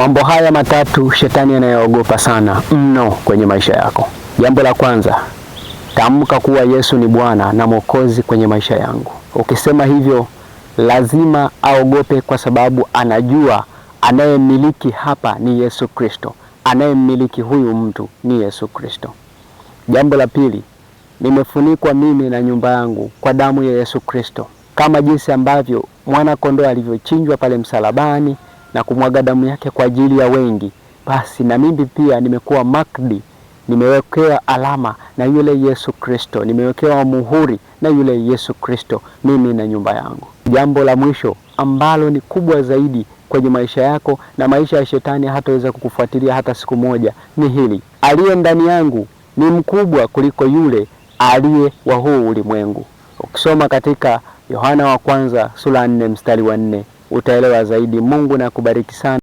Mambo haya matatu shetani anayoogopa sana mno kwenye maisha yako. Jambo la kwanza, tamka kuwa Yesu ni Bwana na Mwokozi kwenye maisha yangu. Ukisema hivyo lazima aogope, kwa sababu anajua anayemiliki hapa ni Yesu Kristo. Anayemiliki huyu mtu ni Yesu Kristo. Jambo la pili, nimefunikwa mimi na nyumba yangu kwa damu ya Yesu Kristo. Kama jinsi ambavyo mwana kondoo alivyochinjwa pale msalabani na kumwaga damu yake kwa ajili ya wengi, basi na mimi pia nimekuwa makdi, nimewekewa alama na yule Yesu Kristo, nimewekewa muhuri na yule Yesu Kristo, mimi na nyumba yangu. Jambo la mwisho ambalo ni kubwa zaidi kwenye maisha yako na maisha ya shetani hataweza kukufuatilia hata siku moja ni hili: aliye ndani yangu ni mkubwa kuliko yule aliye wa huu ulimwengu. Ukisoma katika Yohana wa kwanza sura 4 mstari wa 4 utaelewa zaidi. Mungu na kubariki sana.